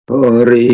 హరి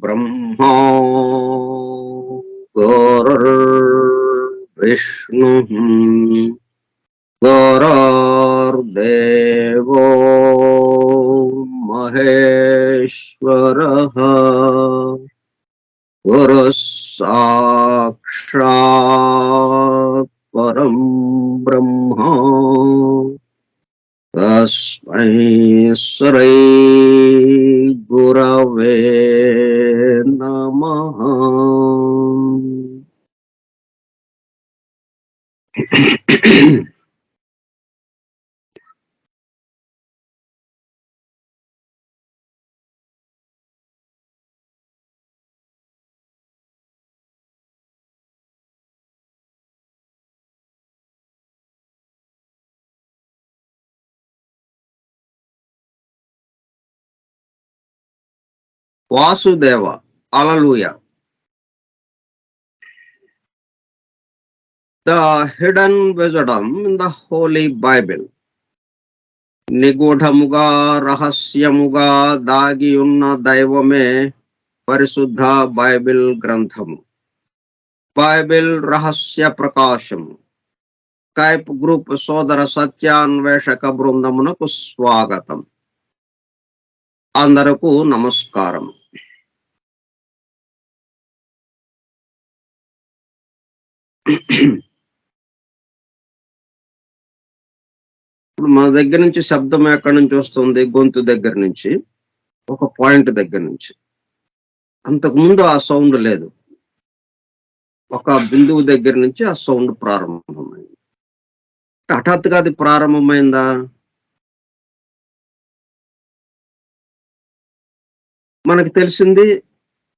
బ్రహ్మా విష్ణు గురుర్దేవో మహేశ్వరః గురుః సాక్షాత్ పరం బ్రహ్మ తస్మై శ్రీ గురవే నమః. వాసుదేవ హల్లెలూయా. The hidden wisdom in the Holy Bible. నిగూఢముగా రహస్యముగా దాగి ఉన్న దైవమే పరిశుద్ధ బైబిల్ గ్రంథము. బైబిల్ రహస్య ప్రకాశము. స్కైప్ గ్రూప్ సోదర సత్యాన్వేషక బృందమునకు స్వాగతం. అందరకు నమస్కారం. ఇప్పుడు మన దగ్గర నుంచి శబ్దం ఎక్కడి నుంచి వస్తుంది? గొంతు దగ్గర నుంచి, ఒక పాయింట్ దగ్గర నుంచి. అంతకుముందు ఆ సౌండ్ లేదు. ఒక బిందువు దగ్గర నుంచి ఆ సౌండ్ ప్రారంభమైంది. హఠాత్తుగా అది ప్రారంభమైందా? మనకి తెలిసింది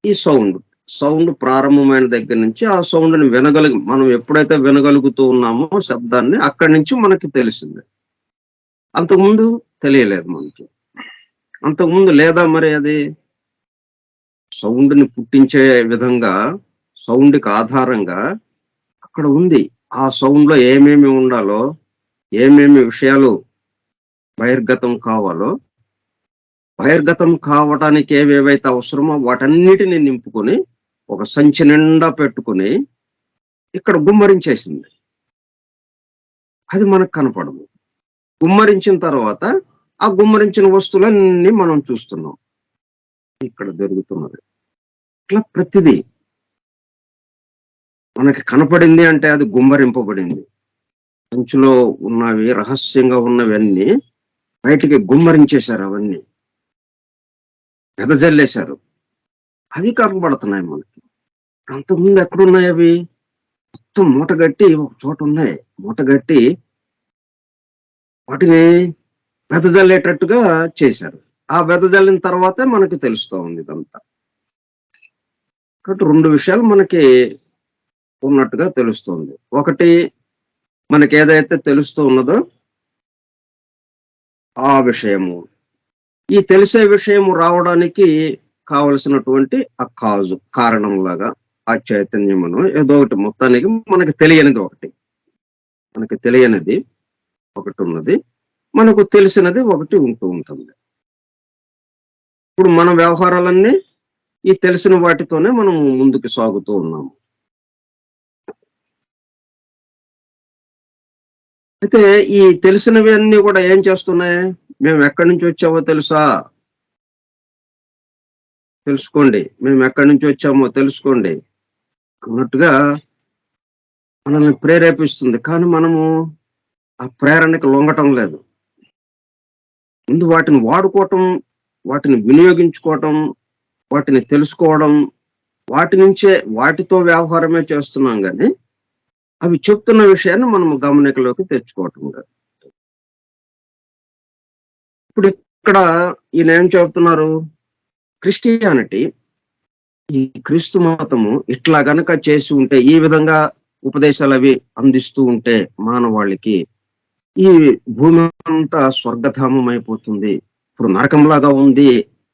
ఈ సౌండ్ ప్రారంభమైన దగ్గర నుంచి ఆ సౌండ్ని మనం ఎప్పుడైతే వినగలుగుతూ ఉన్నామో శబ్దాన్ని, అక్కడి నుంచి మనకి తెలిసింది. అంతకుముందు తెలియలేదు మనకి. అంతకుముందు లేదా? మరి అది సౌండ్ని పుట్టించే విధంగా, సౌండ్కి ఆధారంగా అక్కడ ఉంది. ఆ సౌండ్లో ఏమేమి ఉండాలో, ఏమేమి విషయాలు బహిర్గతం కావాలో, బహిర్గతం కావటానికి ఏవేవైతే అవసరమో వాటన్నిటిని నింపుకొని ఒక సంచి నిండా పెట్టుకుని ఇక్కడ గుమ్మరించేసింది. అది మనకు కనపడదు. గుమ్మరించిన తర్వాత ఆ గుమ్మరించిన వస్తువులన్నీ మనం చూస్తున్నాం. ఇక్కడ జరుగుతున్నది ఇట్లా ప్రతిదీ మనకి కనపడింది అంటే అది గుమ్మరింపబడింది. సంచిలో ఉన్నవి, రహస్యంగా ఉన్నవన్నీ బయటికి గుమ్మరించేశారు. అవన్నీ వెదజల్లేశారు. అవి కనపడుతున్నాయి మనకి. అంతకుముందు ఎక్కడున్నాయి అవి? మొత్తం మూటగట్టి ఒక చోట ఉన్నాయి. మూటగట్టి వాటిని వెదజల్లేటట్టుగా చేశారు. ఆ వెదజల్లిన తర్వాతే మనకి తెలుస్తూ ఉంది ఇదంతా. కాబట్టి 2 విషయాలు మనకి ఉన్నట్టుగా తెలుస్తుంది. ఒకటి మనకేదైతే తెలుస్తూ ఉన్నదో ఆ విషయము. ఈ తెలిసే విషయము రావడానికి కావలసినటువంటి ఆ కారణంలాగా ఆ చైతన్యమును ఏదో ఒకటి మొత్తానికి మనకు తెలియనిది ఒకటి. మనకి తెలియనిది ఒకటున్నది. మనకు తెలిసినది ఒకటి ఉంటూ ఉంటుంది. ఇప్పుడు మన వ్యవహారాలన్నీ ఈ తెలిసిన వాటితోనే మనం ముందుకు సాగుతూ ఉన్నాము. అయితే ఈ తెలిసినవన్నీ కూడా ఏం చేస్తున్నాయి? మేము ఎక్కడి నుంచి వచ్చామో తెలుసా? తెలుసుకోండి. మేము ఎక్కడి నుంచి వచ్చామో తెలుసుకోండి అన్నట్టుగా మనల్ని ప్రేరేపిస్తుంది. కానీ మనము ఆ ప్రేరణకి లొంగటం లేదు. ముందు వాటిని వాడుకోవటం, వాటిని వినియోగించుకోవటం, వాటిని తెలుసుకోవడం, వాటి నుంచే వాటితో వ్యవహారమే చేస్తున్నాం గానీ, అవి చెప్తున్న విషయాన్ని మనము గమనికలోకి తెచ్చుకోవటం లేదు. ఇప్పుడు ఇక్కడ ఈయనేం చెప్తున్నారు? క్రిస్టియానిటీ, ఈ క్రీస్తు మతము ఇట్లా గనక చేసి ఉంటే, ఈ విధంగా ఉపదేశాలవి అందిస్తూ ఉంటే మానవాళికి, ఈ భూమి అంతా స్వర్గధామం అయిపోతుంది. ఇప్పుడు నరకంలాగా ఉంది.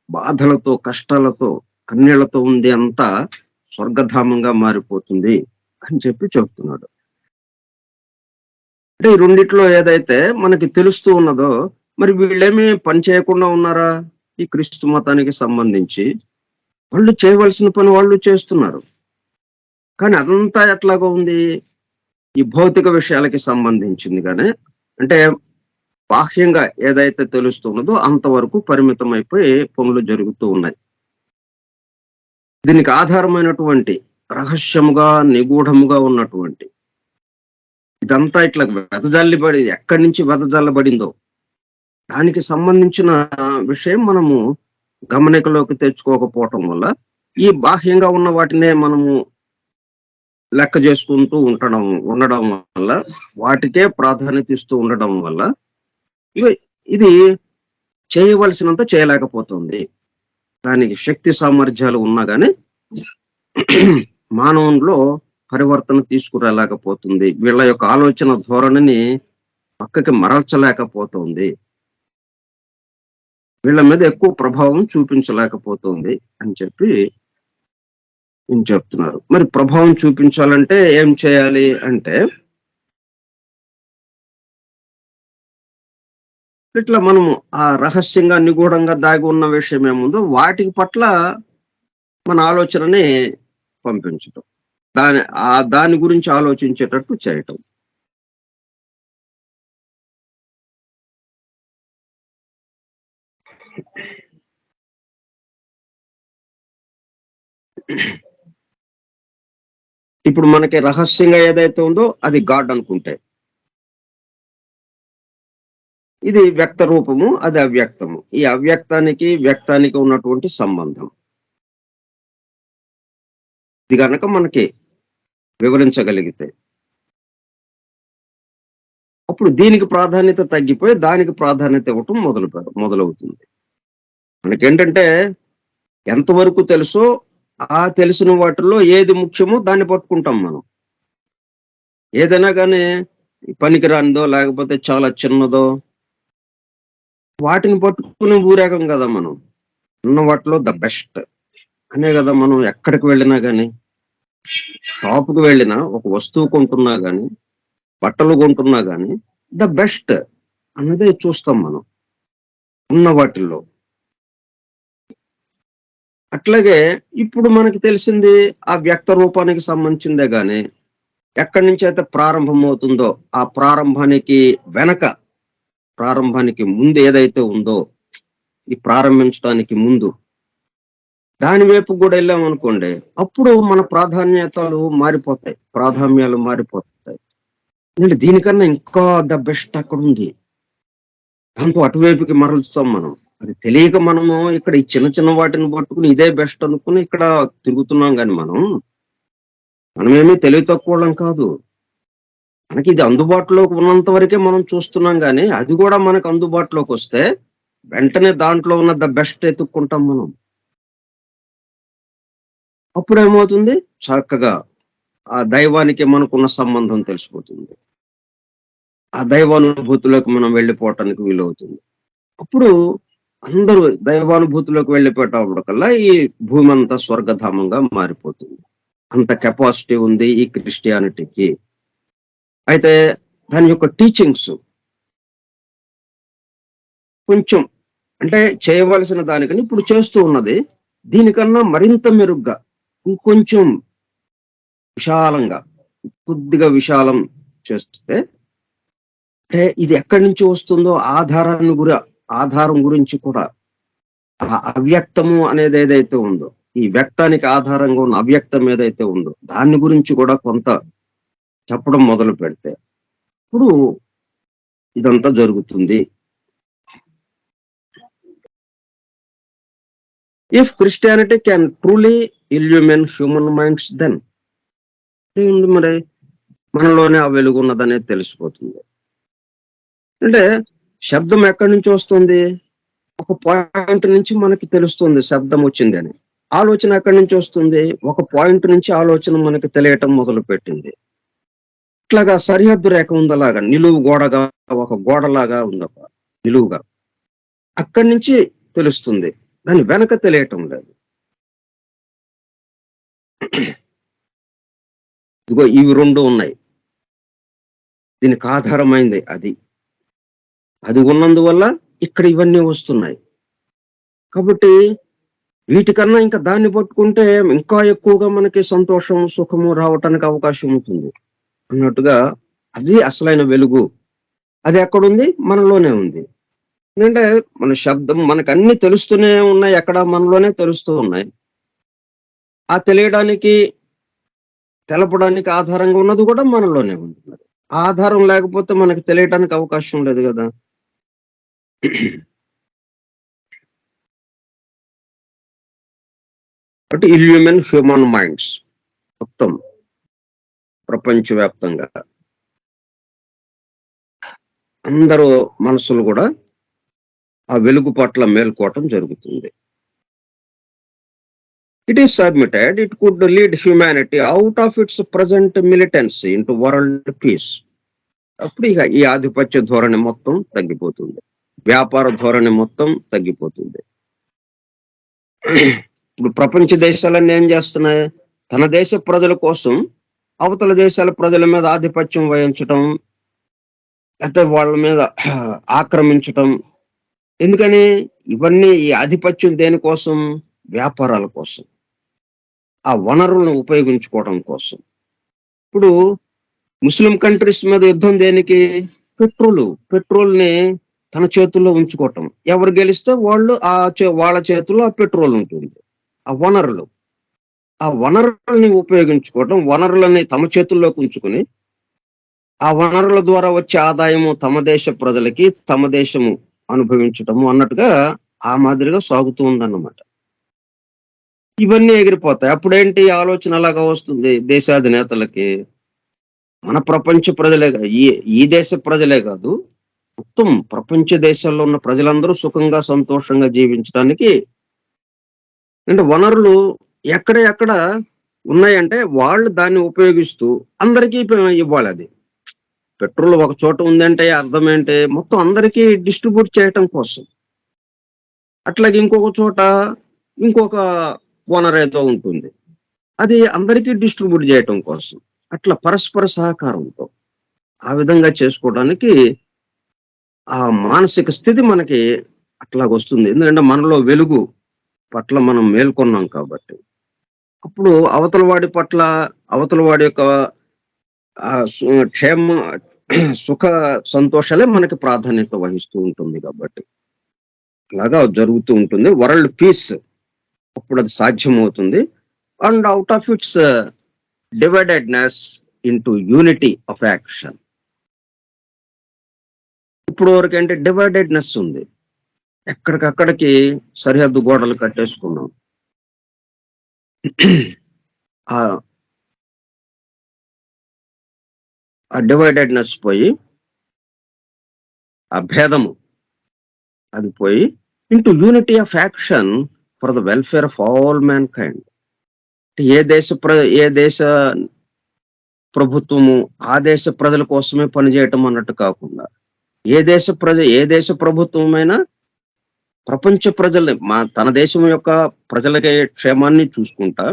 బాధలతో, కష్టాలతో, కన్నీళ్లతో ఉంది అంతా స్వర్గధామంగా మారిపోతుంది అని చెప్పి చెప్తున్నాడు. అంటే ఈ రెండిట్లో ఏదైతే మనకి తెలుస్తూ ఉన్నదో, మరి వీళ్ళేమి పని చేయకుండా ఉన్నారా? ఈ క్రీస్తు మతానికి సంబంధించి వాళ్ళు చేయవలసిన పని వాళ్ళు చేస్తున్నారు. కానీ అదంతా ఎట్లాగా ఉంది? ఈ భౌతిక విషయాలకి సంబంధించింది గాని, అంటే బాహ్యంగా ఏదైతే తెలుస్తున్నదో అంతవరకు పరిమితం అయిపోయి పనులు జరుగుతూ ఉన్నాయి. దీనికి ఆధారమైనటువంటి రహస్యముగా, నిగూఢముగా ఉన్నటువంటి ఇదంతా ఇట్లా వెదజల్లిబడి ఎక్కడి నుంచి వెదజల్లబడిందో దానికి సంబంధించిన విషయం మనము గమనికలోకి తెచ్చుకోకపోవటం వల్ల, ఈ బాహ్యంగా ఉన్న వాటినే మనము లెక్క చేసుకుంటూ ఉండడం వల్ల, వాటికే ప్రాధాన్యత ఇస్తూ ఉండడం వల్ల ఇది చేయవలసినంత చేయలేకపోతుంది. దానికి శక్తి సామర్థ్యాలు ఉన్నా గాని మానవునిలో పరివర్తన తీసుకురాలేకపోతుంది. వీళ్ళ యొక్క ఆలోచన ధోరణిని పక్కకి మరల్చలేకపోతుంది. వీళ్ళ మీద ఎక్కువ ప్రభావం చూపించలేకపోతుంది అని చెప్పి ఈయన చెప్తున్నారు. మరి ప్రభావం చూపించాలంటే ఏం చేయాలి అంటే, ఇట్లా మనము ఆ రహస్యంగా నిగూఢంగా దాగి ఉన్న విషయం ఏముందో వాటి పట్ల మన ఆలోచనని పంపించటం. దాని గురించి ఆలోచించేటట్టు చేయటం. ఇప్పుడు మనకి రహస్యంగా ఏదైతే ఉందో అది గాడ్ అనుకుంటే, ఇది వ్యక్త రూపము, అది అవ్యక్తము. ఈ అవ్యక్తానికి వ్యక్తానికి ఉన్నటువంటి సంబంధం ఇది గనక మనకి వివరించగలిగితే, అప్పుడు దీనికి ప్రాధాన్యత తగ్గిపోయి దానికి ప్రాధాన్యత ఇవ్వటం మొదలవుతుంది. మనకేంటంటే ఎంతవరకు తెలుసో ఆ తెలిసిన వాటిల్లో ఏది ముఖ్యమో దాన్ని పట్టుకుంటాం మనం. ఏదైనా కానీ పనికిరానిదో లేకపోతే చాలా చిన్నదో వాటిని పట్టుకుని ఊరేగం కదా మనం. ఉన్న వాటిలో ద బెస్ట్ అనే కదా మనం ఎక్కడికి వెళ్ళినా కానీ, షాపుకి వెళ్ళినా, ఒక వస్తువు కొంటున్నా కానీ, బట్టలు కొంటున్నా కానీ ద బెస్ట్ అన్నదే చూస్తాం మనం ఉన్న వాటిల్లో. అట్లాగే ఇప్పుడు మనకి తెలిసింది ఆ వ్యక్త రూపానికి సంబంధించిందే గాని, ఎక్కడి నుంచి అయితే ప్రారంభం అవుతుందో ఆ ప్రారంభానికి ముందు ఏదైతే ఉందో, ఈ ప్రారంభించడానికి ముందు దాని వైపు కూడా వెళ్ళామనుకోండి, అప్పుడు మన ప్రాధాన్యాలు మారిపోతాయి. ఎందుకంటే దీనికన్నా ఇంకా ద బెస్ట్ అక్కడ ఉంది. దాంతో అటువైపుకి మరలుస్తాం మనం. అది తెలియక మనము ఇక్కడ ఈ చిన్న చిన్న వాటిని పట్టుకుని ఇదే బెస్ట్ అనుకుని ఇక్కడ తిరుగుతున్నాం గాని మనమేమీ తెలివి తక్కువడం కాదు. మనకి ఇది అందుబాటులోకి ఉన్నంత వరకే మనం చూస్తున్నాం గాని, అది కూడా మనకు అందుబాటులోకి వస్తే వెంటనే దాంట్లో ఉన్న ద బెస్ట్ ఎతుక్కుంటాం మనం. అప్పుడు ఏమవుతుంది, చక్కగా ఆ దైవానికి మనకున్న సంబంధం తెలిసిపోతుంది. ఆ దైవానుభూతిలోకి మనం వెళ్ళిపోవటానికి వీలవుతుంది. అప్పుడు అందరూ దైవానుభూతిలోకి వెళ్ళిపోయేటప్పటికల్లా ఈ భూమి అంతా స్వర్గధామంగా మారిపోతుంది. అంత కెపాసిటీ ఉంది ఈ క్రిస్టియానిటీకి. అయితే దాని యొక్క టీచింగ్స్ కొంచెం, అంటే చేయవలసిన దానికని ఇప్పుడు చేస్తూ ఉన్నది దీనికన్నా మరింత మెరుగ్గా, ఇంకొంచెం విశాలంగా, కొద్దిగా విశాలం చేస్తే, అంటే ఇది ఎక్కడి నుంచి వస్తుందో ఆధారం గురించి కూడా, ఆ అవ్యక్తము అనేది ఏదైతే ఉందో, ఈ వ్యక్తానికి ఆధారంగా ఉన్న అవ్యక్తం ఏదైతే ఉందో దాని గురించి కూడా కొంత చెప్పడం మొదలు పెడితే ఇప్పుడు ఇదంతా జరుగుతుంది. If Christianity can truly illumine human minds, then మరి మనలోనే ఆ వెలుగు ఉన్నదనేది తెలిసిపోతుంది. అంటే శబ్దం ఎక్కడి నుంచి వస్తుంది, ఒక పాయింట్ నుంచి మనకి తెలుస్తుంది శబ్దం వచ్చింది అని. ఆలోచన ఎక్కడి నుంచి వస్తుంది, ఒక పాయింట్ నుంచి ఆలోచన మనకి తెలియటం మొదలు పెట్టింది. ఇట్లాగా సరిహద్దు రేఖ ఉందలాగా, నిలువు గోడగా, ఒక గోడలాగా ఉందప్ప, నిలువుగా. అక్కడి నుంచి తెలుస్తుంది, దాని వెనక తెలియటం లేదు. ఇదిగో ఇవి రెండు ఉన్నాయి, దీనికి ఆధారమైంది అది. అది ఉన్నందువల్ల ఇక్కడ ఇవన్నీ వస్తున్నాయి. కాబట్టి వీటికన్నా ఇంకా దాన్ని పట్టుకుంటే ఇంకా ఎక్కువగా మనకి సంతోషం, సుఖము రావటానికి అవకాశం ఉంటుంది అన్నట్టుగా. అది అసలైన వెలుగు. అది ఎక్కడుంది, మనలోనే ఉంది. ఎందుకంటే మన శబ్దం మనకు అన్ని తెలుస్తూనే ఉన్నాయి, ఎక్కడ మనలోనే తెలుస్తూ ఉన్నాయి. ఆ తెలియడానికి, తెలపడానికి ఆధారంగా ఉన్నది కూడా మనలోనే ఉంది. ఆధారం లేకపోతే మనకి తెలియటానికి అవకాశం లేదు కదా. అంటే హ్యూమన్ మైండ్స్ మొత్తం ప్రపంచవ్యాప్తంగా అందరూ మనసులు కూడా ఆ వెలుగు పట్ల మేల్కోవటం జరుగుతుంది. It is submitted, it could lead humanity out of its present militancy into world peace. అప్పుడు ఇక ఈ ఆధిపత్య ధోరణి మొత్తం తగ్గిపోతుంది, వ్యాపార ధోరణి మొత్తం తగ్గిపోతుంది. ఇప్పుడు ప్రపంచ దేశాలన్నీ ఏం చేస్తున్నాయి, తన దేశ ప్రజల కోసం అవతల దేశాల ప్రజల మీద ఆధిపత్యం వహించటం, లేకపోతే వాళ్ళ మీద ఆక్రమించటం. ఎందుకని ఇవన్నీ, ఈ ఆధిపత్యం దేనికోసం, వ్యాపారాల కోసం, ఆ వనరులను ఉపయోగించుకోవడం కోసం. ఇప్పుడు ముస్లిం కంట్రీస్ మీద యుద్ధం దేనికి, పెట్రోల్ని తన చేతుల్లో ఉంచుకోవటం. ఎవరు గెలిస్తే వాళ్ళు వాళ్ళ చేతుల్లో ఆ పెట్రోల్ ఉంటుంది, ఆ వనరులని ఉపయోగించుకోవటం, వనరులని తమ చేతుల్లోకి ఉంచుకుని ఆ వనరుల ద్వారా వచ్చే ఆదాయము తమ దేశ ప్రజలకి, తమ దేశము అనుభవించటము అన్నట్టుగా ఆ మాదిరిగా సాగుతూ ఉందన్నమాట. ఇవన్నీ ఎగిరిపోతాయి. అప్పుడేంటి ఆలోచన అలాగా వస్తుంది దేశాధినేతలకి, మన ప్రపంచ ప్రజలే, ఈ దేశ ప్రజలే కాదు, మొత్తం ప్రపంచ దేశాల్లో ఉన్న ప్రజలందరూ సుఖంగా సంతోషంగా జీవించడానికి, అంటే వనరులు ఎక్కడ ఉన్నాయంటే వాళ్ళు దాన్ని ఉపయోగిస్తూ అందరికీ ఇవ్వాలి. అది పెట్రోల్ ఒక చోట ఉందంటే అర్థం ఏంటి, మొత్తం అందరికీ డిస్ట్రిబ్యూట్ చేయటం కోసం. అట్లాగే ఇంకొక చోట ఇంకొక ఓనర్ ఏదో ఉంటుంది, అది అందరికీ డిస్ట్రిబ్యూట్ చేయటం కోసం. అట్లా పరస్పర సహకారంతో ఆ విధంగా చేసుకోవడానికి ఆ మానసిక స్థితి మనకి అట్లాగొస్తుంది. ఎందుకంటే మనలో వెలుగు పట్ల మనం మేల్కొన్నాం కాబట్టి. అప్పుడు అవతల వాడి యొక్క క్షేమ, సుఖ సంతోషాలే మనకి ప్రాధాన్యత వహిస్తూ ఉంటుంది కాబట్టి అలాగా జరుగుతూ ఉంటుంది. వరల్డ్ పీస్ అప్పుడు అది సాధ్యమవుతుంది. And out of its dividedness into unity of action. ఇప్పుడు వరకు అంటే డివైడెడ్నెస్ ఉంది, ఎక్కడికక్కడికి సరిహద్దు గోడలు కట్టేసుకున్నాం. ఆ డివైడెడ్నెస్ పోయి, ఆ భేదము అది పోయి, into unity of action for the welfare of all mankind. ఏ దేశ ప్రభుత్వము ఆ దేశ ప్రజల కోసమే పనిచేయటం అన్నట్టు కాకుండా, ఏ దేశ ప్రభుత్వమైనా ప్రపంచ ప్రజల్ని తన దేశం యొక్క ప్రజలకి క్షేమాన్ని చూసుకుంటా,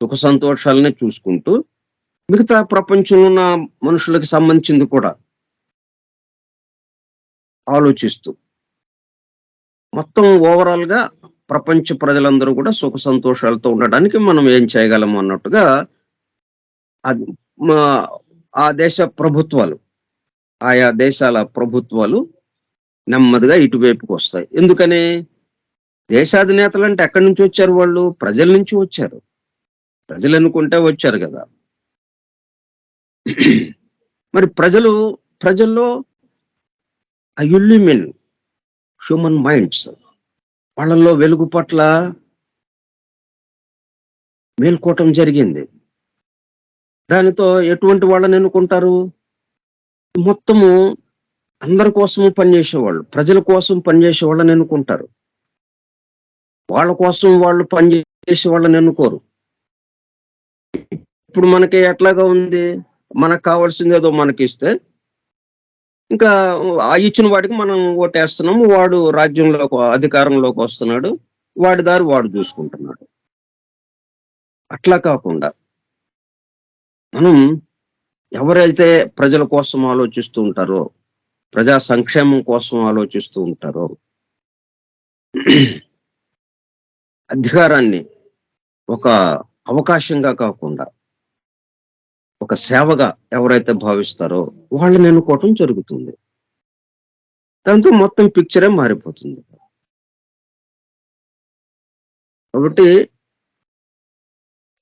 సుఖ సంతోషాలని చూసుకుంటూ, మిగతా ప్రపంచంలో ఉన్న మనుషులకి సంబంధించింది కూడా ఆలోచిస్తూ, మొత్తం ఓవరాల్‌గా ప్రపంచ ప్రజలందరూ కూడా సుఖ సంతోషాలతో ఉండడానికి మనం ఏం చేయగలము అన్నట్టుగా అది మా ఆ దేశ ప్రభుత్వాలు, ఆయా దేశాల ప్రభుత్వాలు నెమ్మదిగా ఇటువైపుకొస్తాయి. ఎందుకని? దేశాధినేతలంటే ఎక్కడి నుంచి వచ్చారు వాళ్ళు? ప్రజల నుంచి వచ్చారు. ప్రజలనుకుంటే వచ్చారు గదా! మరి ప్రజల్లో ఆ ఇల్యూమిన్ హ్యూమన్ మైండ్స్ వాళ్ళలో వెలుగు పట్ల మేల్కోవటం జరిగింది. దానితో ఎటువంటి వాళ్ళని ఎన్నుకుంటారు? మొత్తము అందరి కోసము పనిచేసేవాళ్ళు, ప్రజల కోసం పనిచేసే వాళ్ళని ఎన్నుకుంటారు. వాళ్ళ కోసం వాళ్ళు పనిచేసే వాళ్ళని ఎన్నుకోరు. ఇప్పుడు మనకి ఎట్లాగా ఉంది? మనకు కావాల్సిందేదో మనకిస్తే, ఇంకా ఆ ఇచ్చిన వాడికి మనం ఓటేస్తున్నాము. వాడు అధికారంలోకి వస్తున్నాడు. వాడి దారి వాడు చూసుకుంటున్నాడు. అట్లా కాకుండా మనం ఎవరైతే ప్రజల కోసం ఆలోచిస్తూ ఉంటారో, ప్రజా సంక్షేమం కోసం ఆలోచిస్తూ ఉంటారో, అధికారాన్ని ఒక అవకాశంగా కాకుండా ఒక సేవగా ఎవరైతే భావిస్తారో వాళ్ళని ఎన్నుకోవటం జరుగుతుంది. దాంతో మొత్తం పిక్చరే మారిపోతుంది. కాబట్టి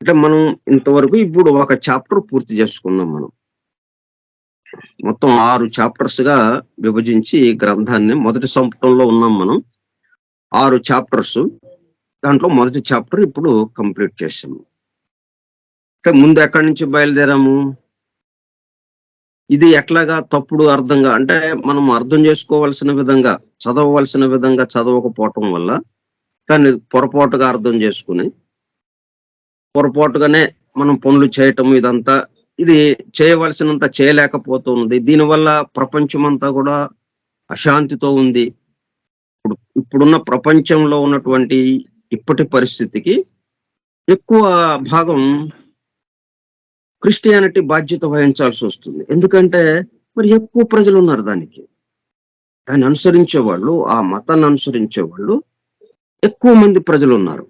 అంటే మనం ఇంతవరకు ఇప్పుడు ఒక చాప్టర్ పూర్తి చేసుకున్నాం మనం. మొత్తం 6 చాప్టర్స్‌గా విభజించి గ్రంథాన్ని మొదటి సంపుటంలో ఉన్నాం మనం. 6 చాప్టర్స్. దాంట్లో మొదటి చాప్టర్ ఇప్పుడు కంప్లీట్ చేసాము. అంటే ముందు ఎక్కడి నుంచి బయలుదేరాము? ఇది ఎట్లాగా తప్పుడు అర్థంగా అంటే మనం అర్థం చేసుకోవాల్సిన విధంగా, చదవవలసిన విధంగా చదవకపోవటం వల్ల దాన్ని పొరపాటుగా అర్థం చేసుకుని, పొరపాటుగానే మనం పనులు చేయటం ఇదంతా ఇది చేయవలసినంత చేయలేకపోతుంది. దీనివల్ల ప్రపంచమంతా కూడా అశాంతితో ఉంది. ఇప్పుడున్న ప్రపంచంలో ఉన్నటువంటి ఇప్పటి పరిస్థితికి ఎక్కువ భాగం క్రిస్టియానిటీ బాధ్యత వహించాల్సి వస్తుంది. ఎందుకంటే మరి ఎక్కువ ప్రజలు ఉన్నారు దానికి. దాన్ని అనుసరించేవాళ్ళు, ఆ మతాన్ని అనుసరించేవాళ్ళు ఎక్కువ మంది ప్రజలు ఉన్నారు.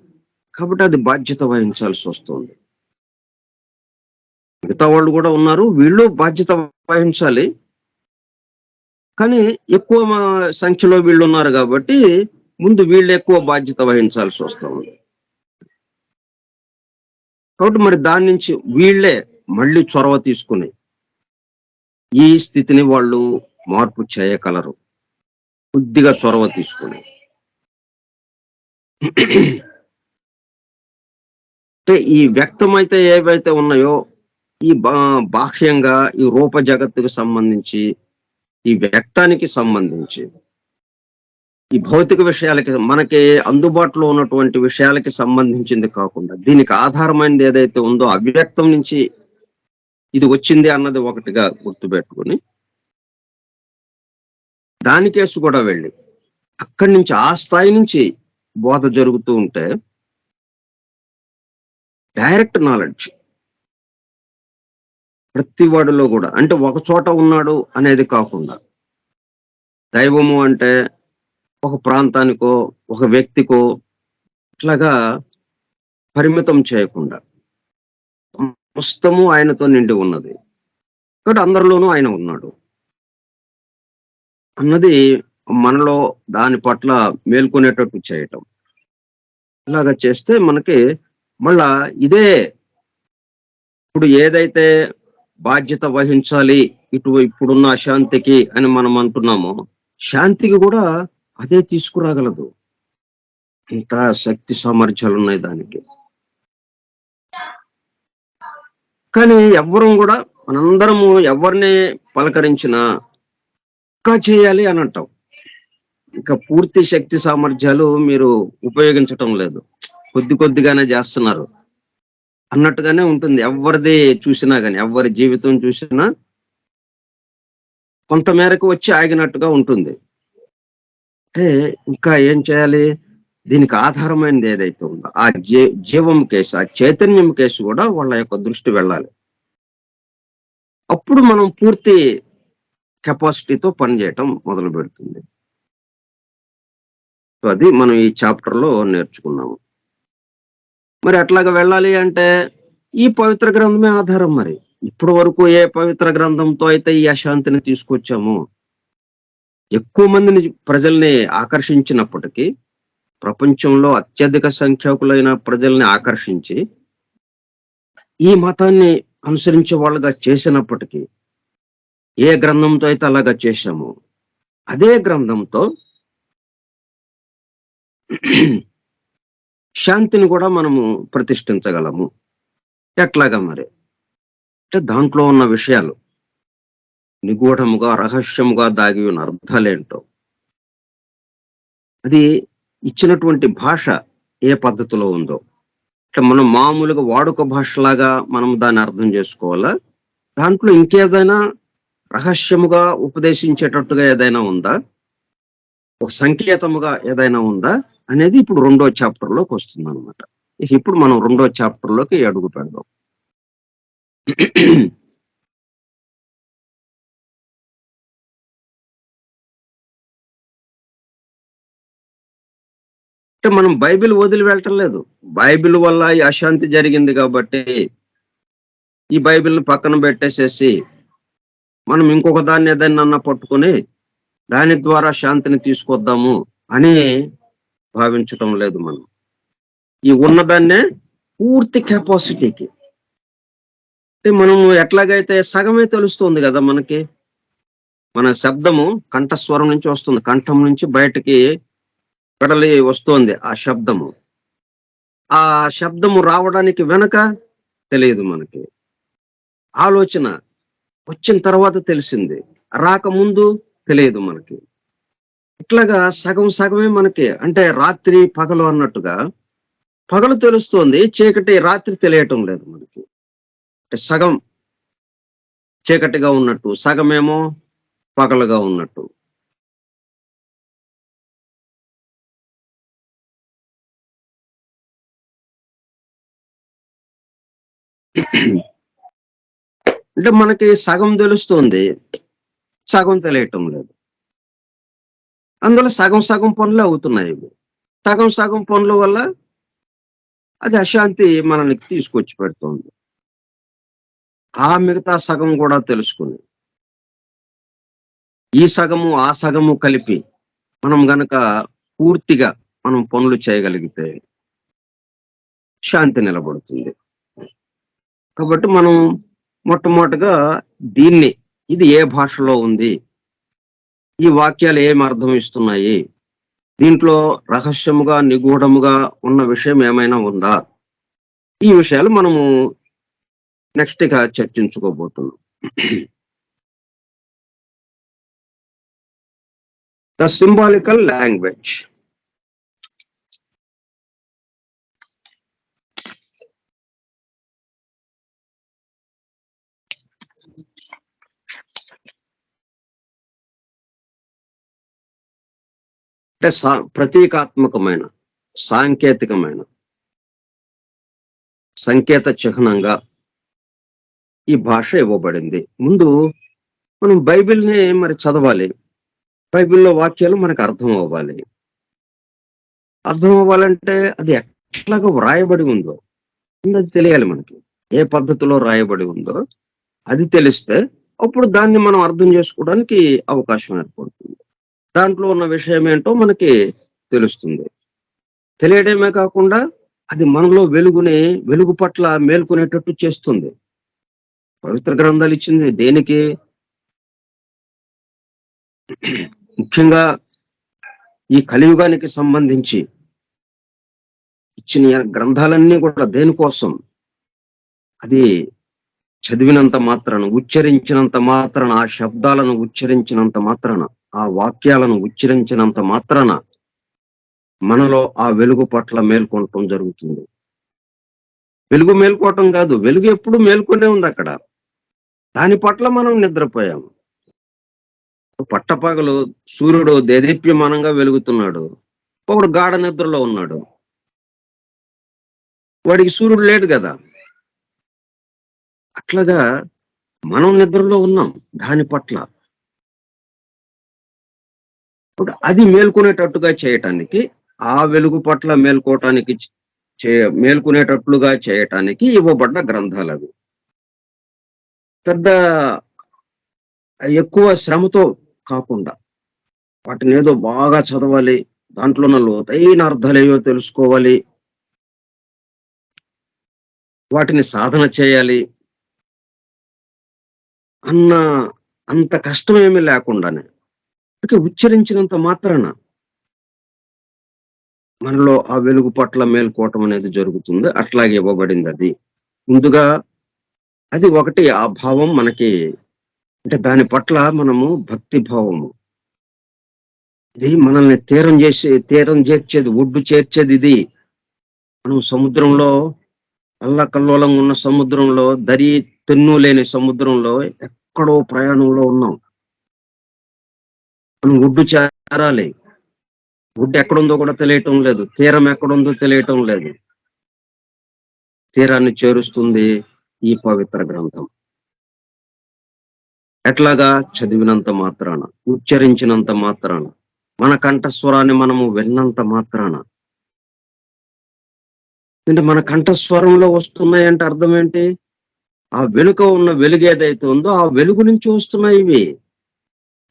కాబట్టి అది బాధ్యత వహించాల్సి వస్తుంది. మిగతా వాళ్ళు కూడా ఉన్నారు. వీళ్ళు బాధ్యత వహించాలి. కానీ ఎక్కువ సంఖ్యలో వీళ్ళు ఉన్నారు కాబట్టి ముందు వీళ్ళు ఎక్కువ బాధ్యత వహించాల్సి వస్తుంది. కాబట్టి మరి దాని నుంచి వీళ్ళే మళ్ళీ చొరవ తీసుకుని ఈ స్థితిని వాళ్ళు మార్పు చేయగలరు. కొద్దిగా చొరవ తీసుకుని. అంటే ఈ వ్యక్తమైతే ఏవైతే ఉన్నాయో ఈ బాహ్యంగా ఈ రూప జగత్తుకు సంబంధించి, ఈ వ్యక్తానికి సంబంధించి, ఈ భౌతిక విషయాలకి మనకి అందుబాటులో ఉన్నటువంటి విషయాలకి సంబంధించింది కాకుండా దీనికి ఆధారమైనది ఏదైతే ఉందో అవ్యక్తం నుంచి ఇది వచ్చింది అన్నది ఒకటిగా గుర్తుపెట్టుకుని దానికేసు కూడా వెళ్ళి అక్కడి నుంచి ఆ స్థాయి నుంచి బోధ జరుగుతూ ఉంటే డైరెక్ట్ నాలెడ్జ్ ప్రతి వాడిలో కూడా, అంటే ఒక చోట ఉన్నాడు అనేది కాకుండా, దైవము అంటే ఒక ప్రాంతానికో ఒక వ్యక్తికో ఇట్లాగా పరిమితం చేయకుండా సమస్తము ఆయనతో నిండి ఉన్నది. కాబట్టి అందరిలోనూ ఆయన ఉన్నాడు అన్నది మనలో దాని పట్ల మేల్కొనేటట్టు చేయటం. ఇలాగా చేస్తే మనకి మళ్ళా ఇదే ఇప్పుడు ఏదైతే బాధ్యత వహించాలి ఇప్పుడున్న అశాంతికి అని మనం అంటున్నామో, శాంతికి కూడా అదే తీసుకురాగలదు. ఇంత శక్తి సామర్థ్యాలు ఉన్నాయి దానికి. కానీ ఎవ్వరం కూడా మనందరము ఎవరిని పలకరించినా ఇంకా చేయాలి అని అంటాం. ఇంకా పూర్తి శక్తి సామర్థ్యాలు మీరు ఉపయోగించటం లేదు. కొద్దిగానే చేస్తున్నారు. అన్నట్టుగానే ఉంటుంది. ఎవరిది చూసినా గాని, ఎవరి జీవితం చూసినా కొంత మేరకు వచ్చి ఆగినట్టుగా ఉంటుంది. అంటే ఇంకా ఏం చేయాలి? దీనికి ఆధారమైనది ఏదైతే ఉందో, ఆ జీవం కేసు, ఆ చైతన్యం కేసు గూడా వాళ్ళ యొక్క దృష్టి వెళ్ళాలి. అప్పుడు మనం పూర్తి కెపాసిటీతో పనిజేయటం మొదలుపెడుతుంది. సో, అది మనం ఈ చాప్టర్‌లో నేర్చుకున్నాము. మరి అట్లాగా వెళ్ళాలి అంటే, ఈ పవిత్ర గ్రంథమే ఆధారం మరి. ఇప్పటి వరకు ఏ పవిత్ర గ్రంథంతో అయితే ఈ అశాంతిని తీసుకొచ్చామో, ఎక్కువ మందిని ప్రజల్ని ఆకర్షించినప్పటికీ, ప్రపంచంలో అత్యధిక సంఖ్యాకులైన ప్రజల్ని ఆకర్షించి, ఈ మతాన్ని అనుసరించే వాళ్ళుగా చేసినప్పటికీ, ఏ గ్రంథంతో అయితే అలాగా చేశామో, అదే గ్రంథంతో శాంతిని గూడా మనము ప్రతిష్ఠించగలము. ఎట్లాగా మరి? అంటే దాంట్లో ఉన్న విషయాలు నిగూఢముగా, రహస్యముగా దాగి ఉన్న అర్థాలేంటో, అది ఇచ్చినటువంటి భాష ఏ పద్ధతిలో ఉందో, అంటే మనం మామూలుగా వాడుక భాషలాగా మనం దాన్ని అర్థం చేసుకోవాలా? దాంట్లో ఇంకేదైనా రహస్యముగా ఉపదేశించేటట్టుగా ఏదైనా ఉందా? ఒక సంకేతముగా ఏదైనా ఉందా? అనేది ఇప్పుడు రెండో చాప్టర్‌లోకొస్తుందనమాట. ఇప్పుడు మనం రెండో చాప్టర్‌లోకి అడుగు పెడదాం. అంటే మనం బైబిల్ వదిలి వెళ్ళటం లేదు. బైబిల్ వల్ల ఈ అశాంతి జరిగింది కాబట్టి, ఈ బైబిల్‌ని పక్కన పెట్టేసేసి, మనం ఇంకొక దాన్ని ఏదైనన్నా పట్టుకొని, దాని ద్వారా శాంతిని తీసుకొద్దాము అని భావించటం లేదు మనం. ఈ ఉన్నదాన్నే పూర్తి కెపాసిటీకి, అంటే మనం ఎట్లాగైతే సగమే తెలుస్తుంది గదా మనకి. మన శబ్దము కంఠస్వరం నుంచి వస్తుంది. కంఠం నుంచి బయటకి వెడలి వస్తోంది ఆ శబ్దము. ఆ శబ్దము రావడానికి వెనక తెలియదు మనకి. ఆలోచన వచ్చిన తర్వాత తెలిసింది. రాకముందు తెలియదు మనకి. ఇట్లాగా సగం సగమే మనకి, అంటే రాత్రి, పగలు అన్నట్టుగా పగలు తెలుస్తోంది. చీకటి, రాత్రి తెలియటం లేదు మనకి. అంటే సగం చీకటిగా ఉన్నట్టు, సగమేమో పగలుగా ఉన్నట్టు. అంటే మనకి సగం తెలుస్తోంది. సగం తెలియటం లేదు. అందులో సగం సగం పనులే అవుతున్నాయివి. సగం సగం పనుల వల్ల అది అశాంతి మనల్ని తీసుకొచ్చి పెడుతోంది. ఆ మిగతా సగం గూడా తెలుసుకొని, ఈ సగము, ఆ సగము కలిపి మనం గనక పూర్తిగా మనం పనులు చేయగలిగితే శాంతి నిలబడుతుంది. కాబట్టి మనం మొట్టమొదటగా దీన్ని, ఇది ఏ భాషలో ఉంది? ఈ వాక్యాలు ఏమి అర్థం ఇస్తున్నాయి? దీంట్లో రహస్యముగా, నిగూఢముగా ఉన్న విషయం ఏమైనా ఉందా? ఈ విషయాలు మనము నెక్స్ట్ ఇక చర్చించుకోబోతున్నాం. The symbolic language. అంటే ప్రతీకాత్మకమైన, సాంకేతికమైన, సంకేత చిహ్నంగా ఈ భాష ఇవ్వబడింది. ముందు మనం బైబిల్‌ని మరి చదవాలి. బైబిల్‌లో వాక్యాలు మనకు అర్థం అవ్వాలి. అర్థం అవ్వాలంటే అది ఎట్లాగా వ్రాయబడి ఉందో, ముందు అది తెలియాలి మనకి. ఏ పద్ధతిలో రాయబడి ఉందో అది తెలిస్తే, అప్పుడు దాన్ని మనం అర్థం చేసుకోవడానికి అవకాశం ఏర్పడుతుంది. దాంట్లో ఉన్న విషయం ఏంటో మనకి తెలుస్తుంది. తెలియడమే కాకుండా అది మనలో వెలుగు పట్ల మేల్కొనేటట్టు చేస్తుంది. పవిత్ర గ్రంథాలు ఇచ్చింది దేనికి? ముఖ్యంగా ఈ కలియుగానికి సంబంధించి ఇచ్చిన గ్రంథాలన్నీ కూడా దేనికోసం? అది చదివినంత మాత్రాన, ఉచ్చరించినంత మాత్రాన, ఆ శబ్దాలను ఉచ్చరించినంత మాత్రాన, ఆ వాక్యాలను ఉచ్చరించినంత మాత్రాన మనలో ఆ వెలుగు పట్ల మేల్కొనటం జరుగుతుంది. వెలుగు మేల్కోవటం కాదు, వెలుగు ఎప్పుడు మేల్కొనే ఉంది అక్కడ. దాని పట్ల మనం నిద్రపోయాము. పట్టపగలు సూర్యుడు దేదీప్యమానంగా వెలుగుతున్నాడు, ఒకడు గాఢ నిద్రలో ఉన్నాడు. వాడికి సూర్యుడు లేడు కదా. అట్లాగా మనం నిద్రలో ఉన్నాం దాని పట్ల. అది మేల్కొనేటట్టుగా చేయటానికి, ఆ వెలుగు పట్ల మేల్కోవటానికి, మేల్కొనేటట్లుగా చేయటానికి ఇవ్వబడ్డ గ్రంథాలు అవి. పెద్ద ఎక్కువ శ్రమతో కాకుండా వాటిని ఏదో బాగా చదవాలి, దాంట్లో ఉన్న లోతైన అర్థాలేవో తెలుసుకోవాలి, వాటిని సాధన చేయాలి అన్న అంత కష్టం ఏమీ లేకుండానే ఉచ్చరించినంత మాత్రాన మనలో ఆ వెలుగు పట్ల మేల్కోవటం అనేది జరుగుతుంది. అట్లాగే ఇవ్వబడింది అది. ముందుగా అది ఒకటి, ఆ భావం మనకి, అంటే దాని పట్ల మనము భక్తి భావము, ఇది మనల్ని తీరం చేర్చేది, ఒడ్డు చేర్చేది ఇది. మనం సముద్రంలో అల్లకల్లోలంగా ఉన్న సముద్రంలో, దరి తెన్ను లేని సముద్రంలో ఎక్కడో ప్రయాణంలో ఉన్నాం. మనం ఒడ్డు చేరాలి. ఒడ్డు ఎక్కడుందో కూడా తెలియటం లేదు, తీరం ఎక్కడుందో తెలియటం లేదు. తీరాన్ని చేరుస్తుంది ఈ పవిత్ర గ్రంథం. ఎట్లాగా? చదివినంత మాత్రాన, ఉచ్చరించినంత మాత్రాన, మన కంఠస్వరాన్ని మనము విన్నంత మాత్రాన. అంటే మన కంఠస్వరంలో వస్తున్నాయంటే అర్థం ఏంటి? ఆ వెనుక ఉన్న వెలుగు ఏదైతే ఉందో ఆ వెలుగు నుంచి వస్తున్నాయి ఇవి.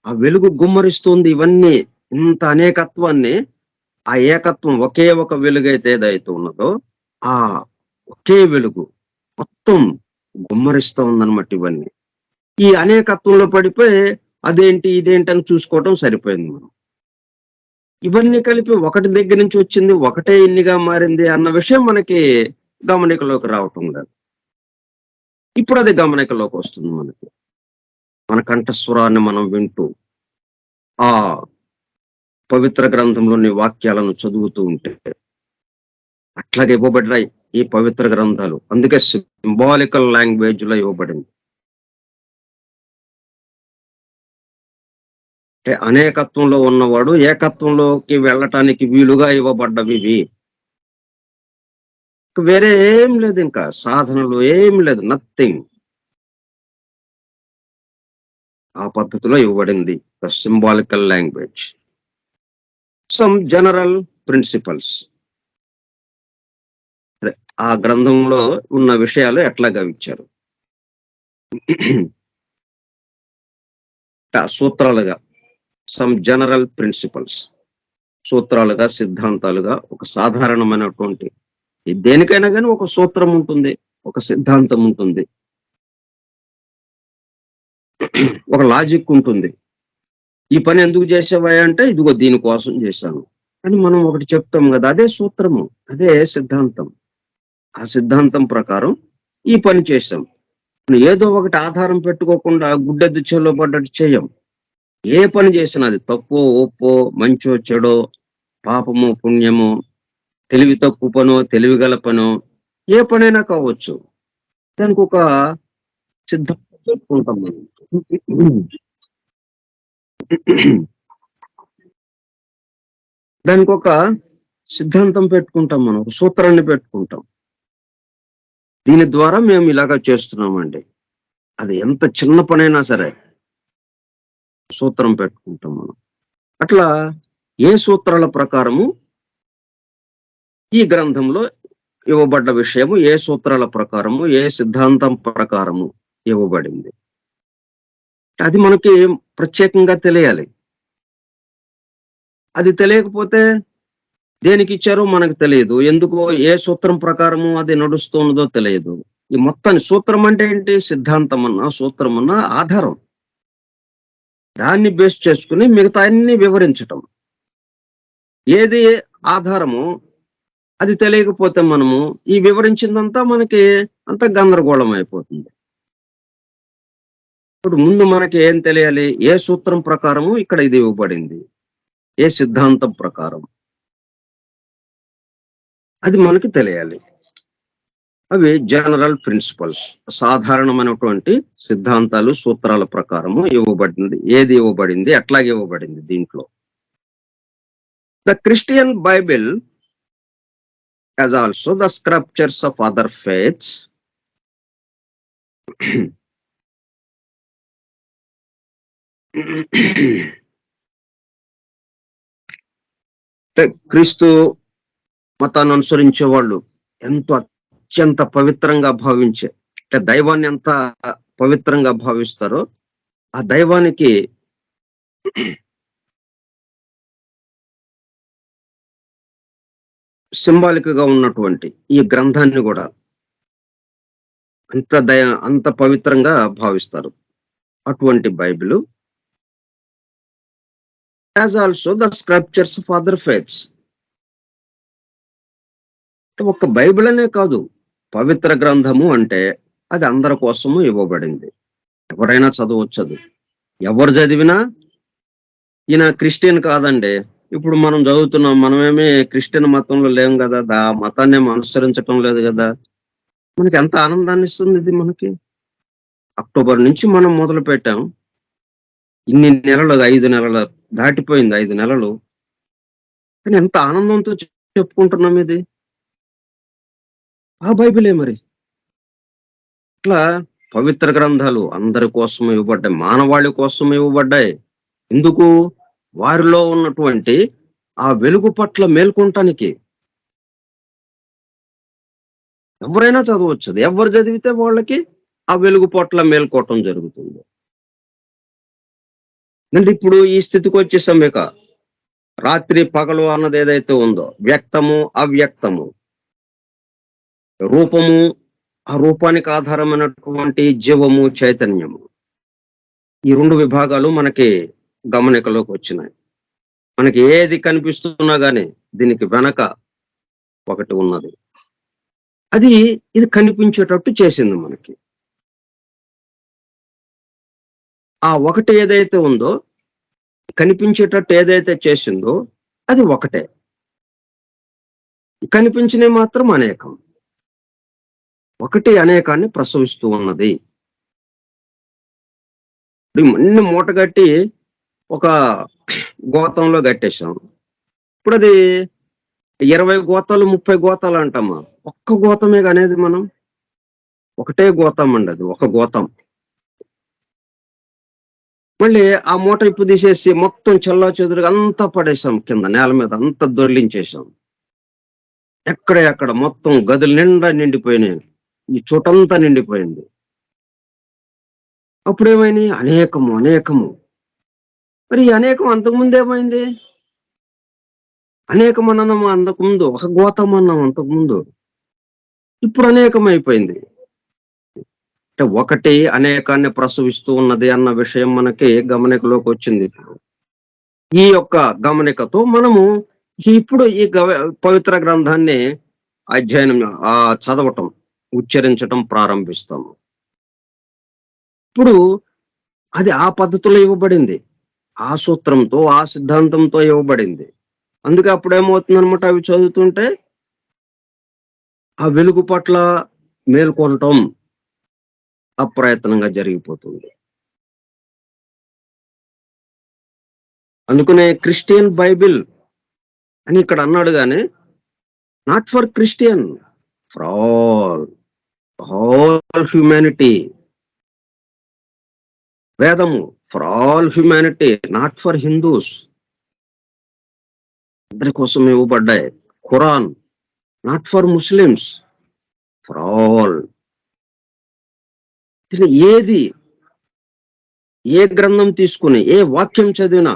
ఆ వెలుగు గుమ్మరిస్తుంది ఇవన్నీ, ఇంత అనేకత్వాన్ని. ఆ ఏకత్వం ఒకే ఒక వెలుగైతే ఏదైతే ఉన్నదో ఆ ఒకే వెలుగు మొత్తం గుమ్మరిస్తూ ఉందన్నమాట ఇవన్నీ. ఈ అనేకత్వంలో పడిపోయి అదేంటి ఇదేంటి అని చూసుకోవటం సరిపోయింది మనం. ఇవన్నీ కలిపి ఒకటి దగ్గర నుంచి వచ్చింది, ఒకటే ఇన్నిగా మారింది అన్న విషయం మనకి గమనికలోకి రావటం లేదు. ఇప్పుడు అది గమనికలోకి వస్తుంది మనకి. మన కంఠస్వరాన్ని మనం వింటూ ఆ పవిత్ర గ్రంథంలోని వాక్యాలను చదువుతూ ఉంటే అట్లాగే ఇవ్వబడ్డాయి ఈ పవిత్ర గ్రంథాలు. అందుకే సింబాలికల్ లాంగ్వేజ్ లో ఇవ్వబడింది. అంటే అనేకత్వంలో ఉన్నవాడు ఏకత్వంలోకి వెళ్ళటానికి వీలుగా ఇవ్వబడ్డవి ఇవి. వేరే ఏం లేదు, ఇంకా సాధనలు ఏం లేదు, నథింగ్. ఆ పద్ధతిలో ఇవ్వబడింది the symbolic language. Some general principles, ఆ గ్రంథంలో ఉన్న విషయాలు ఎట్లా గవించారు సూత్రాలుగా. సమ్ జనరల్ ప్రిన్సిపల్స్, సూత్రాలుగా, సిద్ధాంతాలుగా, ఒక సాధారణమైనటువంటి దేనికైనా కానీ ఒక సూత్రం ఉంటుంది, ఒక సిద్ధాంతం ఉంటుంది, ఒక లాజిక్ ఉంటుంది. ఈ పని ఎందుకు చేసేవా అంటే ఇదిగో దీనికోసం చేశాను అని మనం ఒకటి చెప్తాం కదా, అదే సూత్రము, అదే సిద్ధాంతం. ఆ సిద్ధాంతం ప్రకారం ఈ పని చేశాం. ఏదో ఒకటి ఆధారం పెట్టుకోకుండా గుడ్డెద్దు చెల్లో పడ్డట్టు చేయం. ఏ పని చేసినా అది తప్పో ఒప్పో, మంచో చెడో, పాపము పుణ్యము, తెలివి తక్కువ పనో తెలివి గల పనో, ఏ పనైనా కావచ్చు, దానికి ఒక సిద్ధాంతం పెట్టుకుంటాం మనం. దానికి ఒక సిద్ధాంతం పెట్టుకుంటాం, మనం ఒక సూత్రాన్ని పెట్టుకుంటాం. దీని ద్వారా మేము ఇలాగా చేస్తున్నామండి. అది ఎంత చిన్న పనైనా సరే సూత్రం పెట్టుకుంటాం మనం. అట్లా ఏ సూత్రాల ప్రకారము ఈ గ్రంథంలో ఇవ్వబడ్డ విషయము, ఏ సూత్రాల ప్రకారము, ఏ సిద్ధాంతం ప్రకారము ఇవ్వబడింది, అది మనకి ప్రత్యేకంగా తెలియాలి. అది తెలియకపోతే దేనికి ఇచ్చారో మనకు తెలియదు, ఎందుకో ఏ సూత్రం ప్రకారము అది నడుస్తున్నదో తెలియదు. ఈ మొత్తాన్ని, సూత్రం అంటే ఏంటి? సిద్ధాంతం అన్నా సూత్రం అన్నా ఆధారం, దాన్ని బేస్ చేసుకుని మిగతా అన్ని వివరించటం. ఏది ఆధారము అది తెలియకపోతే మనము ఈ వివరించిందంతా మనకి అంత గందరగోళం అయిపోతుంది. ఇప్పుడు ముందు మనకి ఏం తెలియాలి? ఏ సూత్రం ప్రకారము ఇక్కడ ఇది ఇవ్వబడింది, ఏ సిద్ధాంతం ప్రకారం, అది మనకి తెలియాలి. అవి జనరల్ ప్రిన్సిపల్స్, సాధారణమైనటువంటి సిద్ధాంతాలు, సూత్రాల ప్రకారము ఇవ్వబడింది, ఎట్లాగే ఇవ్వబడింది దీంట్లో. The Christian Bible as also the scriptures of other faiths క్రీస్తు మతాన్ని అనుసరించే వాళ్ళు అత్యంత పవిత్రంగా భావించే, అంటే దైవాన్ని ఎంత పవిత్రంగా భావిస్తారో ఆ దైవానికి సింబాలిక్ గా ఉన్నటువంటి ఈ గ్రంథాన్ని కూడా అంత పవిత్రంగా భావిస్తారు. అటువంటి Bible as also the scriptures of other faiths. ఒక్క బైబిల్ అనే కాదు, పవిత్ర గ్రంథము అంటే అది అందరి కోసము ఇవ్వబడింది. ఎవరైనా చదవచ్చు. అది ఎవరు చదివినా, ఈయన క్రిస్టియన్ కాదండి, ఇప్పుడు మనం చదువుతున్నాం, మనమేమి క్రిస్టియన్ మతంలో లేం కదా, ఆ మతాన్ని అనుసరించటం లేదు కదా, మనకి ఎంత ఆనందాన్ని ఇస్తుంది ఇది. మనకి అక్టోబర్ నుంచి మనం మొదలు పెట్టాం, ఇన్ని నెలలు, 5 నెలలు దాటిపోయింది, 5 నెలలు, కానీ ఎంత ఆనందంతో చెప్పుకుంటున్నాం ఇది. ఆ బైబిలే మరి. ఇట్లా పవిత్ర గ్రంథాలు అందరి కోసం ఇవ్వబడ్డాయి, మానవాళి కోసం ఇవ్వబడ్డాయి. ఎందుకు? వారిలో ఉన్నటువంటి ఆ వెలుగు పట్ల మేల్కొంటానికి. ఎవరైనా చదవచ్చు, అది ఎవరు చదివితే వాళ్ళకి ఆ వెలుగు పట్ల మేల్కోవటం జరుగుతుంది. అంటే ఇప్పుడు ఈ స్థితికి వచ్చేసాం. ఇక రాత్రి పగలు అన్నది ఏదైతే ఉందో, వ్యక్తము అవ్యక్తము, రూపము, ఆ రూపానికి ఆధారమైనటువంటి జీవము, చైతన్యము, ఈ 2 విభాగాలు మనకి గమనికలోకి వచ్చినాయి. మనకి ఏది కనిపిస్తున్నా గానీ దీనికి వెనక ఒకటి ఉన్నది. ఇది కనిపించేటట్టు చేసింది మనకి. ఆ ఒకటి ఏదైతే ఉందో, కనిపించేటట్టు ఏదైతే చేసిందో అది ఒకటే. కనిపించినవి మాత్రం అనేకం. ఒకటి అనేకాన్ని ప్రసవిస్తూ ఉన్నది. అన్ని మూటగట్టి ఒక గోతంలో కట్టేశాం. ఇప్పుడు అది 20 గోతాలు 30 గోతాలు అంటామా? ఒక్క గోతమే అనేది మనం, ఒకటే గోతం అండి, అది ఒక గోతం. మళ్ళీ ఆ మూట ఇప్పు తీసేసి మొత్తం చెల్లా చెదురుగా అంతా పడేసాం, కింద నేల మీద అంతా దొర్లించేసాం. ఎక్కడ మొత్తం గదులు నిండా నిండిపోయినాయి, ఈ చోటంతా నిండిపోయింది. అప్పుడేమైనాయి? అనేకము. మరి ఈ అనేకం అంతకుముందు ఏమైంది? అనేకం అన్నాం అంతకుముందు, ఒక గోతం అన్నాం అంతకుముందు, ఇప్పుడు అనేకం అయిపోయింది. అంటే ఒకటి అనేకాన్ని ప్రసవిస్తూ ఉన్నది అన్న విషయం మనకి గమనికలోకి వచ్చింది. ఈ యొక్క గమనికతో మనము ఇప్పుడు ఈ పవిత్ర గ్రంథాన్ని అధ్యయనం, చదవటం, ఉచ్చరించటం ప్రారంభిస్తాము. ఇప్పుడు అది ఆ పద్ధతిలో ఇవ్వబడింది, ఆ సూత్రంతో, ఆ సిద్ధాంతంతో ఇవ్వబడింది. అందుకే అప్పుడు ఏమవుతుందనమాట, అవి చదువుతుంటే ఆ వెలుగు పట్ల మేల్కొనటం అప్రయత్నంగా జరిగిపోతుంది. అందుకనే క్రిస్టియన్ బైబిల్ అని ఇక్కడ అన్నాడు గాని, not for Christian, for all humanity. వేదము for all humanity, not for Hindus, అందరి కోసం ఇవ్వబడ్డాయి. Quran not for Muslims, for all. ఏ గ్రంథం తీసుకుని, ఏ వాక్యం చదివినా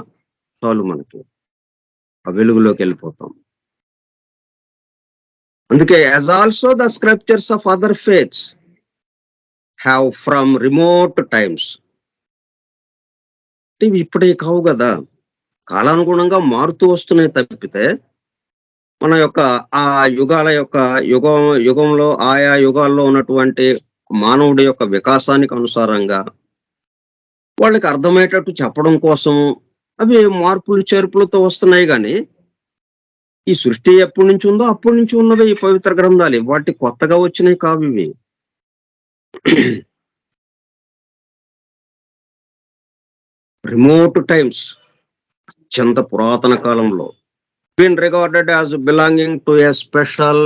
చాలు, మనకి ఆ వెలుగులోకి వెళ్ళిపోతాం. అందుకే as also the scriptures of other faiths have from remote times. ఇవి ఇప్పుడే కావు కదా, కాలానుగుణంగా మారుతూ వస్తున్నాయి తప్పితే, మన యొక్క ఆ యుగంలో ఆయా యుగాల్లో ఉన్నటువంటి మానవుడి యొక్క వికాసానికి అనుసారంగా వాళ్ళకి అర్థమయ్యేటట్టు చెప్పడం కోసం అవి మార్పులు చేర్పులతో వస్తున్నాయి. కానీ ఈ సృష్టి ఎప్పటి నుంచి ఉందో అప్పటి నుంచి ఉన్నవే ఈ పవిత్ర గ్రంథాలు. వాటి కొత్తగా వచ్చినవి కావు ఇవి. రిమోట్ టైమ్స్, అత్యంత పురాతన కాలంలో been regarded as belonging to a special,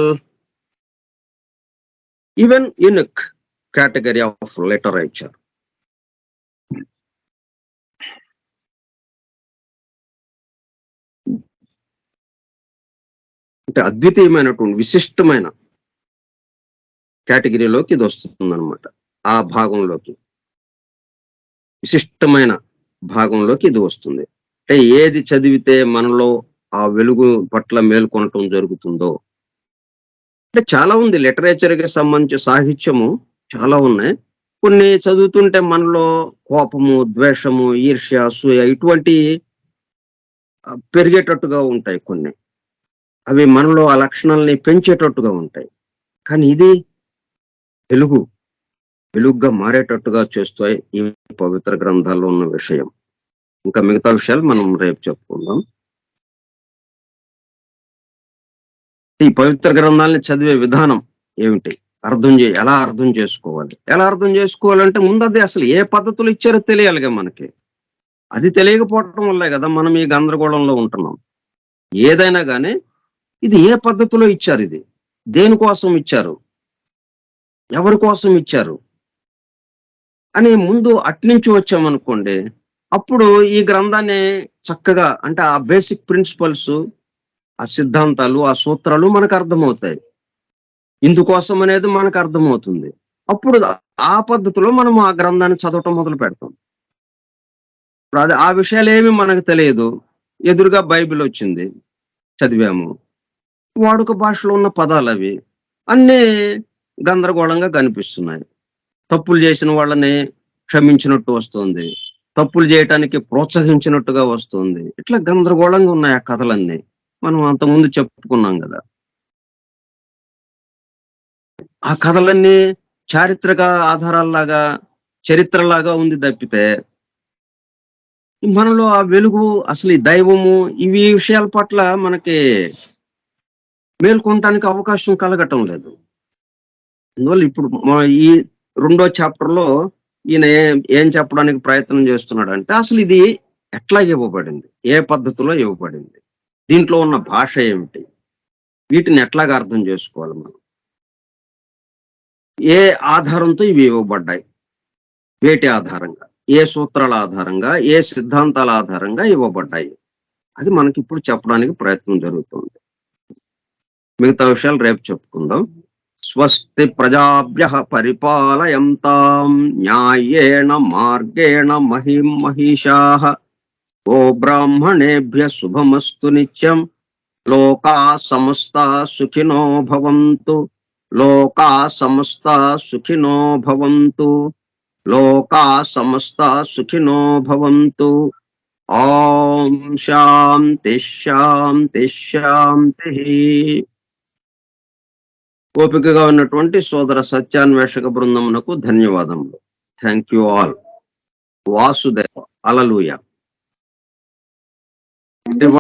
even unique category of literature. అంటే అద్వితీయమైనటువంటి విశిష్టమైన కేటగిరీలోకి ఇది వస్తుందన్నమాట. ఆ భాగంలోకి, విశిష్టమైన భాగంలోకి ఇది వస్తుంది. అంటే ఏది చదివితే మనలో ఆ వెలుగు పట్ల మేల్కొనటం జరుగుతుందో. అంటే చాలా ఉంది లిటరేచర్కి సంబంధించి, సాహిత్యము చాలా ఉన్నాయి. కొన్ని చదువుతుంటే మనలో కోపము, ద్వేషము, ఈర్ష్య, అసూయ ఇటువంటి పెరిగేటట్టుగా ఉంటాయి కొన్ని. అవి మనలో ఆ లక్షణాలని పెంచేటట్టుగా ఉంటాయి. కానీ ఇది వెలుగుగా మారేటట్టుగా చేస్తాయి ఈ పవిత్ర గ్రంథాల్లో ఉన్న విషయం. ఇంకా మిగతా విషయాలు మనం రేపు చెప్పుకుందాం. ఈ పవిత్ర గ్రంథాలని చదివే విధానం ఏమిటి, ఎలా అర్థం చేసుకోవాలి? ఎలా అర్థం చేసుకోవాలంటే ముందు అది అసలు ఏ పద్ధతులు ఇచ్చారో తెలియాలిగా మనకి. అది తెలియకపోవటం వల్లే కదా మనం ఈ గందరగోళంలో ఉంటున్నాం. ఏదైనా కానీ ఇది ఏ పద్ధతిలో ఇచ్చారు, ఇది దేనికోసం ఇచ్చారు, ఎవరి కోసం ఇచ్చారు అని ముందు అట్నుంచి వచ్చామనుకోండి, అప్పుడు ఈ గ్రంథాన్ని చక్కగా, అంటే ఆ బేసిక్ ప్రిన్సిపల్స్, ఆ సిద్ధాంతాలు, ఆ సూత్రాలు మనకు అర్థమవుతాయి. ఇందుకోసం అనేది మనకు అర్థమవుతుంది. అప్పుడు ఆ పద్ధతిలో మనం ఆ గ్రంథాన్ని చదవటం మొదలు పెడతాం. అది ఆ విషయాలు ఏమి మనకు తెలియదు. ఎదురుగా బైబిల్ వచ్చింది, చదివాము. వాడుక భాషలో ఉన్న పదాలు అవి అన్నీ గందరగోళంగా కనిపిస్తున్నాయి. తప్పులు చేసిన వాళ్ళని క్షమించినట్టు వస్తుంది, తప్పులు చేయటానికి ప్రోత్సహించినట్టుగా వస్తుంది. ఇట్లా గందరగోళంగా ఉన్నాయి ఆ కథలన్నీ. మనం అంతకుముందు చెప్పుకున్నాం కదా. ఆ కథలన్నీ చారిత్రక ఆధారాల్లాగా, చరిత్రలాగా ఉంది తప్పితే మనలో ఆ వెలుగు, అసలు ఈ దైవము, ఇవి విషయాల పట్ల మనకి మేల్కొనటానికి అవకాశం కలగటం లేదు. అందువల్ల ఇప్పుడు ఈ 2వ చాప్టర్లో ఈయన ఏం చెప్పడానికి ప్రయత్నం చేస్తున్నాడంటే, అసలు ఇది ఎట్లా ఇవ్వబడింది, ఏ పద్ధతిలో ఇవ్వబడింది, దీంట్లో ఉన్న భాష ఏమిటి, వీటిని ఎట్లాగా అర్థం చేసుకోవాలి మనం, ఏ ఆధారంతో ఇవి ఇవ్వబడ్డాయి, వేటి ఆధారంగా, ఏ సూత్రాల ఆధారంగా, ఏ సిద్ధాంతాల ఆధారంగా ఇవ్వబడ్డాయి, అది మనకి ఇప్పుడు చెప్పడానికి ప్రయత్నం జరుగుతుంది. మిగతా విషయాలు రేపు చెప్పుకుందాం. స్వస్తి ప్రజాభ్యః పరిపాలయంతాం న్యాయేణ మార్గేణ మహిం మహిషాః గో బ్రాహ్మణేభ్యః శుభమస్తు నిత్యం. లోకా సమస్తా సుఖినో భవంతు. లోకా సమస్తా సుఖినో భవంతు. లోకా సమస్తా సుఖినో భవంతు. ఓం శాంతి శాంతి శాంతి. ఓపికగా ఉన్నటువంటి సోదర సత్యాన్వేషక బృందమునకు ధన్యవాదములు. Thank you all. Vasudeva. Hallelujah.